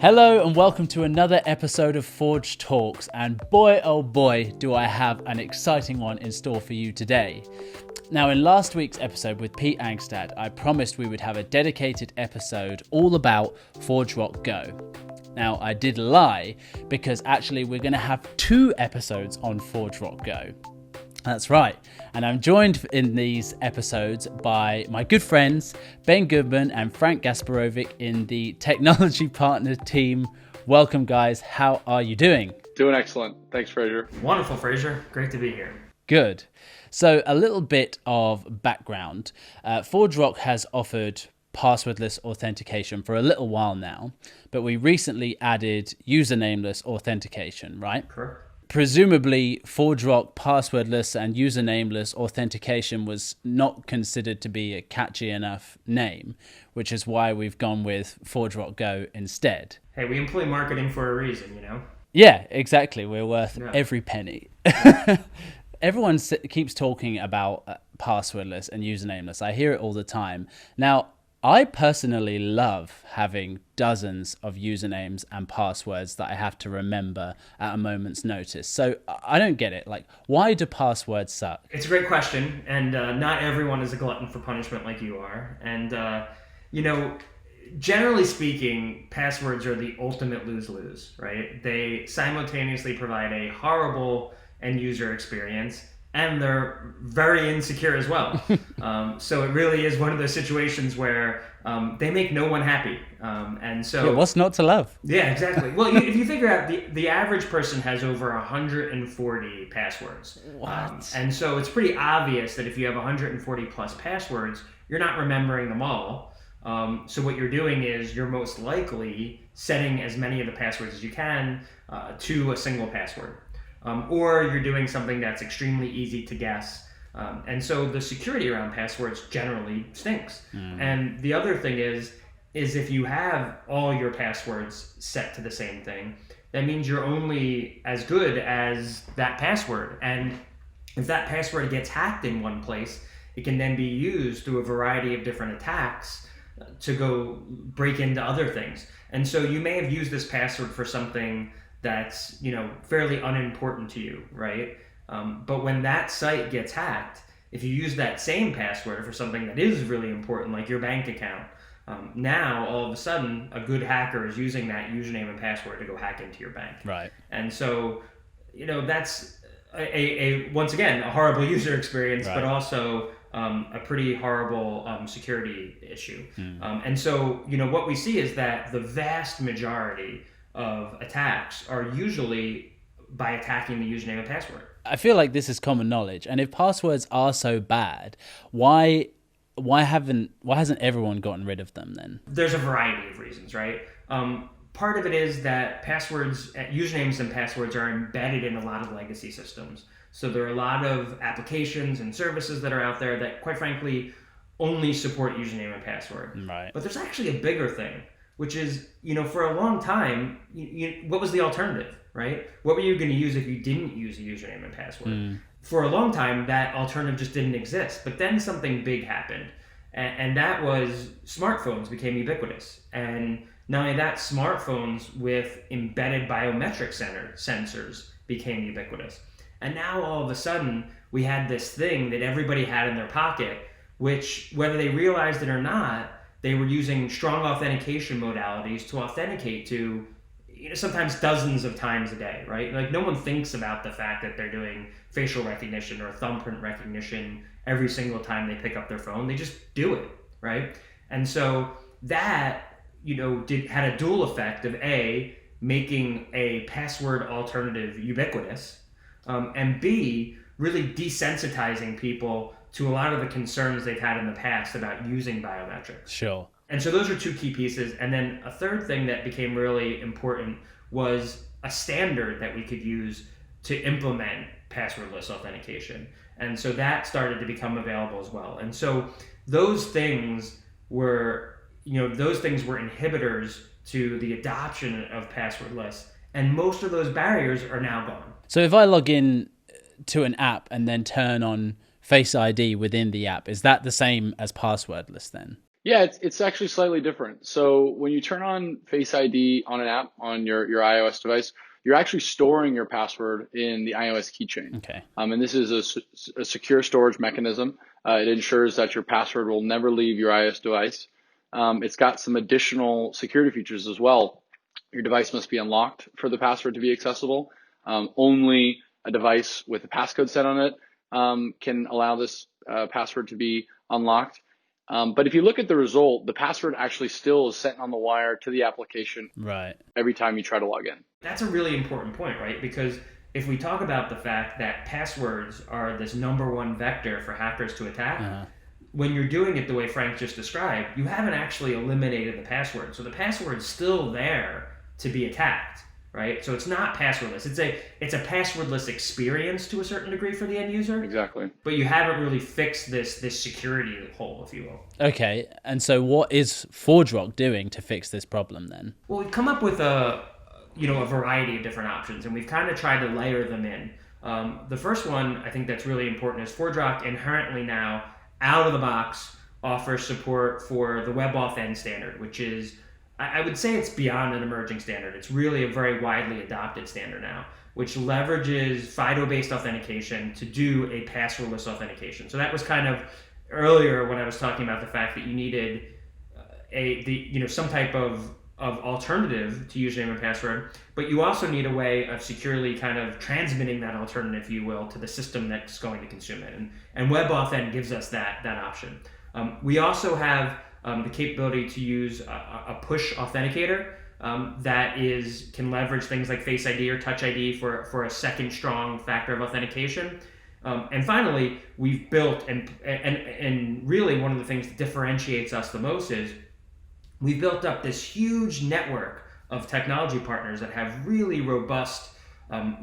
Hello and welcome to another episode of ForgeTalks, and boy oh boy do I have an exciting one in store for you today. Now, in last week's episode with Pete Angstad, I promised we would have a dedicated episode all about ForgeRock Go. Now, I did lie, because actually we're going to have 2 episodes on ForgeRock Go. That's right, and I'm joined in these episodes by my good friends Ben Goodman and Frank Gasparovic in the technology partner team. Welcome, guys. How are you doing? Doing excellent. Thanks, Fraser. Wonderful, Fraser. Great to be here. Good. So a little bit of background. ForgeRock has offered passwordless authentication for a little while now, but we recently added usernameless authentication, right? Correct. Presumably, ForgeRock passwordless and usernameless authentication was not considered to be a catchy enough name, which is why we've gone with ForgeRock Go instead. Hey, we employ marketing for a reason, you know? Yeah, exactly. We're worth every penny. Everyone keeps talking about passwordless and usernameless. I hear it all the time. Now, I personally love having dozens of usernames and passwords that I have to remember at a moment's notice. So I don't get it. Like, why do passwords suck? It's a great question, and not everyone is a glutton for punishment like you are. And, generally speaking, passwords are the ultimate lose-lose, right? They simultaneously provide a horrible end-user experience, and they're very insecure as well. So it really is one of those situations where they make no one happy. And so, yeah, what's not to love? Yeah, exactly. Well, if you figure out the average person has over 140 passwords. What? And so it's pretty obvious that if you have 140 plus passwords, you're not remembering them all. So what you're doing is you're most likely setting as many of the passwords as you can to a single password. Or you're doing something that's extremely easy to guess. And so the security around passwords generally stinks. And the other thing is if you have all your passwords set to the same thing, that means you're only as good as that password. And if that password gets hacked in one place, it can then be used through a variety of different attacks to go break into other things. And so you may have used this password for something that's, fairly unimportant to you, right? But when that site gets hacked, if you use that same password for something that is really important, like your bank account, now all of a sudden a good hacker is using that username and password to go hack into your bank. Right. And so, that's a once again, a horrible user experience, right, but also a pretty horrible security issue. And so, what we see is that the vast majority of attacks are usually by attacking the username and password. I feel like this is common knowledge, and if passwords are so bad, why hasn't everyone gotten rid of them then? There's a variety of reasons, right? Part of it is that usernames and passwords are embedded in a lot of legacy systems. So there are a lot of applications and services that are out there that, quite frankly, only support username and password. Right. But there's actually a bigger thing, which is, for a long time, what was the alternative, right? What were you going to use if you didn't use a username and password? For a long time, that alternative just didn't exist. But then something big happened, and that was smartphones became ubiquitous. And not only that, smartphones with embedded biometric sensors became ubiquitous. And now all of a sudden, we had this thing that everybody had in their pocket, which, whether they realized it or not, they were using strong authentication modalities to authenticate to, sometimes dozens of times a day, right? Like, no one thinks about the fact that they're doing facial recognition or thumbprint recognition every single time they pick up their phone. They just do it, right? And so that, had a dual effect of A, making a password alternative ubiquitous, and B, really desensitizing people to a lot of the concerns they've had in the past about using biometrics. Sure. And so those are 2 key pieces. And then a third thing that became really important was a standard that we could use to implement passwordless authentication. And so that started to become available as well. And so those things were inhibitors to the adoption of passwordless. And most of those barriers are now gone. So if I log in to an app and then turn on Face ID within the app, is that the same as passwordless then? Yeah, it's actually slightly different. So when you turn on Face ID on an app on your iOS device, you're actually storing your password in the iOS keychain. Okay. And this is a secure storage mechanism. It ensures that your password will never leave your iOS device. It's got some additional security features as well. Your device must be unlocked for the password to be accessible. Only a device with a passcode set on it can allow this password to be unlocked. But if you look at the result, the password actually still is sent on the wire to the application Right. every time you try to log in. That's a really important point, right? Because if we talk about the fact that passwords are this number one vector for hackers to attack, when you're doing it the way Frank just described, you haven't actually eliminated the password. So the password's still there to be attacked, right? So it's not passwordless. It's a passwordless experience to a certain degree for the end user. Exactly. But you haven't really fixed this security hole, if you will. Okay, and so what is ForgeRock doing to fix this problem then? Well, we've come up with a variety of different options, and we've kind of tried to layer them in. The first one I think that's really important is ForgeRock inherently now, out of the box, offers support for the WebAuthN standard, which is, I would say it's beyond an emerging standard. It's really a very widely adopted standard now, which leverages FIDO-based authentication to do a passwordless authentication. So that was kind of earlier when I was talking about the fact that you needed some type of alternative to username and password, but you also need a way of securely kind of transmitting that alternative, if you will, to the system that's going to consume it. And WebAuthN gives us that option. We also have the capability to use a push authenticator that can leverage things like Face ID or Touch ID for a second strong factor of authentication. And finally, we've built, and really one of the things that differentiates us the most is we've built up this huge network of technology partners that have really robust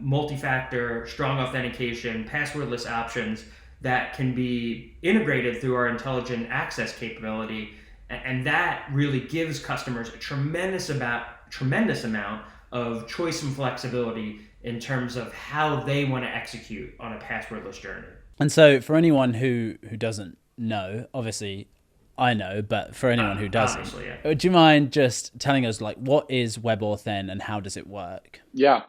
multi-factor, strong authentication, passwordless options that can be integrated through our intelligent access capability. And that really gives customers a tremendous amount of choice and flexibility in terms of how they want to execute on a passwordless journey. And so for anyone who doesn't know, obviously I know, but for anyone who doesn't, would you mind just telling us what is WebAuthN and how does it work? Yeah.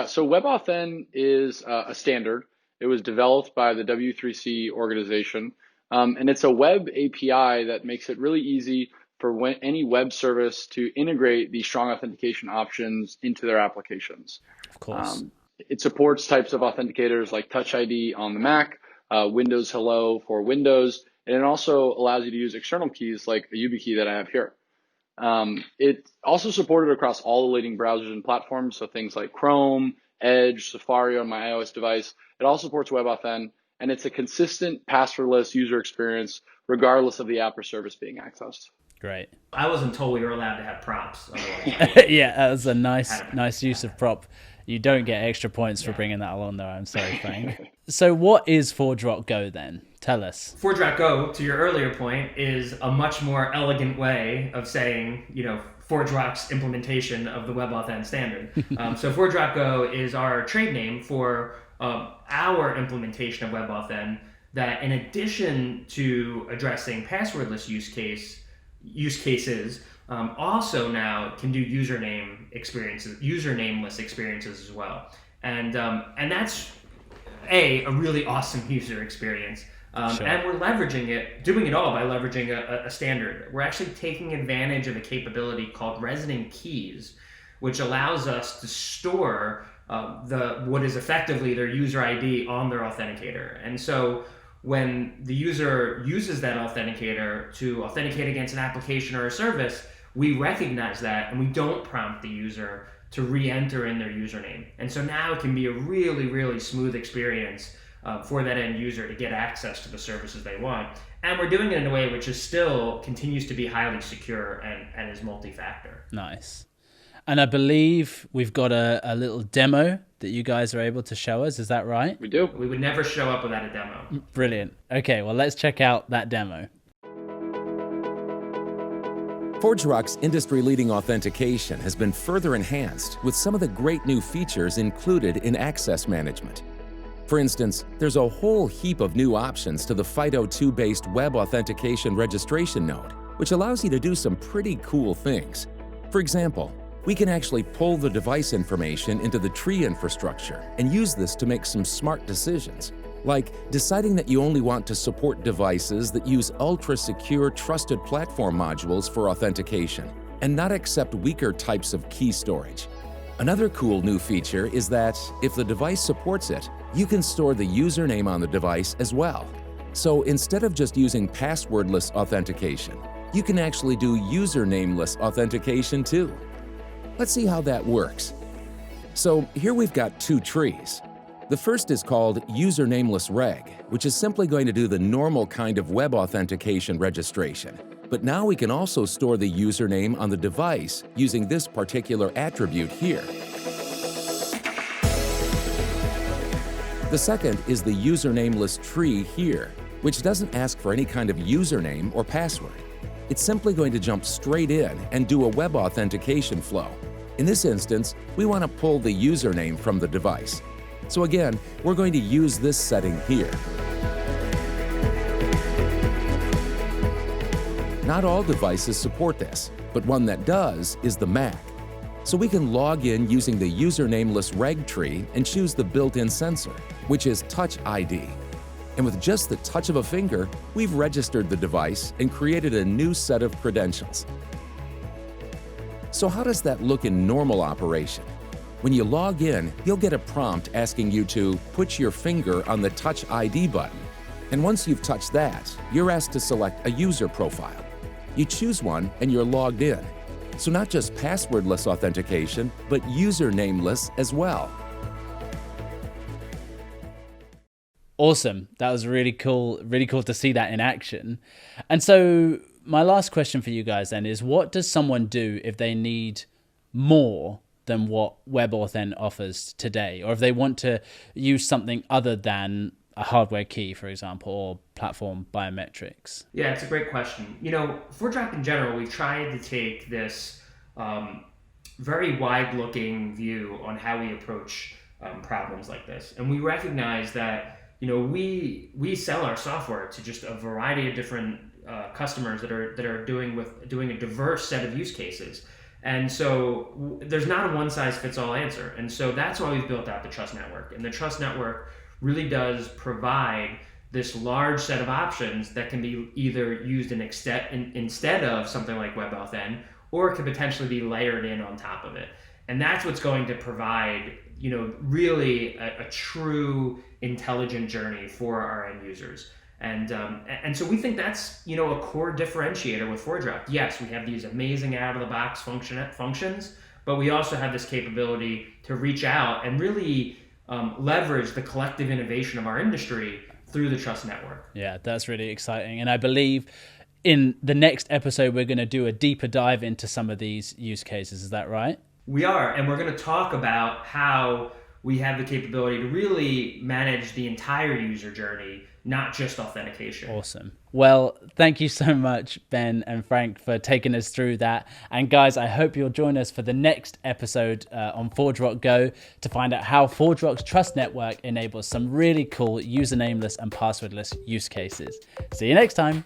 So WebAuthN is a standard. It was developed by the W3C organization, and it's a web API that makes it really easy for any web service to integrate these strong authentication options into their applications. Of course. It supports types of authenticators like Touch ID on the Mac, Windows Hello for Windows, and it also allows you to use external keys like a YubiKey that I have here. It's also supported across all the leading browsers and platforms, so things like Chrome, Edge, Safari on my iOS device. It all supports WebAuthN, and it's a consistent passwordless user experience regardless of the app or service being accessed. Great. I wasn't told we were allowed to have props. Yeah, that was a nice use of prop. You don't get extra points for bringing that along, though. I'm sorry, Frank. So what is ForgeRock Go then? Tell us. ForgeRock Go, to your earlier point, is a much more elegant way of saying, ForgeRock's implementation of the WebAuthN standard. So ForgeRock Go is our trade name for our implementation of WebAuthN that, in addition to addressing passwordless use cases, also now can do usernameless experiences as well. And that's a really awesome user experience. Sure. And we're doing it all by leveraging a standard. We're actually taking advantage of a capability called resident keys, which allows us to store what is effectively their user ID on their authenticator. And so when the user uses that authenticator to authenticate against an application or a service, we recognize that and we don't prompt the user to re-enter in their username. And so now it can be a really, really smooth experience for that end user to get access to the services they want. And we're doing it in a way which is still continues to be highly secure and is multi-factor. Nice. And I believe we've got a little demo that you guys are able to show us. Is that right? We do. We would never show up without a demo. Brilliant. Okay, well, let's check out that demo. ForgeRock's industry-leading authentication has been further enhanced with some of the great new features included in access management. For instance, there's a whole heap of new options to the FIDO2-based web authentication registration node, which allows you to do some pretty cool things. For example, we can actually pull the device information into the tree infrastructure and use this to make some smart decisions, like deciding that you only want to support devices that use ultra-secure trusted platform modules for authentication and not accept weaker types of key storage. Another cool new feature is that if the device supports it, you can store the username on the device as well. So instead of just using passwordless authentication, you can actually do usernameless authentication too. Let's see how that works. So here we've got two trees. The first is called usernameless reg, which is simply going to do the normal kind of web authentication registration. But now we can also store the username on the device using this particular attribute here. The second is the usernameless tree here, which doesn't ask for any kind of username or password. It's simply going to jump straight in and do a web authentication flow. In this instance, we want to pull the username from the device. So again, we're going to use this setting here. Not all devices support this, but one that does is the Mac. So we can log in using the usernameless reg tree and choose the built-in sensor, which is Touch ID. And with just the touch of a finger, we've registered the device and created a new set of credentials. So how does that look in normal operation? When you log in, you'll get a prompt asking you to put your finger on the Touch ID button. And once you've touched that, you're asked to select a user profile. You choose one and you're logged in. So not just passwordless authentication, but usernameless as well. Awesome. That was really cool to see that in action. And so my last question for you guys then is, what does someone do if they need more than what WebAuthN offers today? Or if they want to use something other than a hardware key, for example, or platform biometrics? Yeah, it's a great question. ForgeRock in general, we've tried to take this very wide-looking view on how we approach problems like this. And we recognize that, we sell our software to just a variety of different customers that are doing a diverse set of use cases. And so there's not a one-size-fits-all answer. And so that's why we've built out the Trust Network. And the Trust Network really does provide this large set of options that can be either used instead of something like WebAuthN, or it could potentially be layered in on top of it. And that's what's going to provide, really a true intelligent journey for our end users. And so we think that's, a core differentiator with ForgeRock. Yes, we have these amazing out-of-the-box functions, but we also have this capability to reach out and really leverage the collective innovation of our industry through the Trust Network. Yeah, that's really exciting. And I believe in the next episode, we're going to do a deeper dive into some of these use cases. Is that right? We are. And we're going to talk about how we have the capability to really manage the entire user journey, not just authentication. Awesome. Well, thank you so much, Ben and Frank, for taking us through that. And guys, I hope you'll join us for the next episode on ForgeRock Go to find out how ForgeRock's Trust Network enables some really cool usernameless and passwordless use cases. See you next time.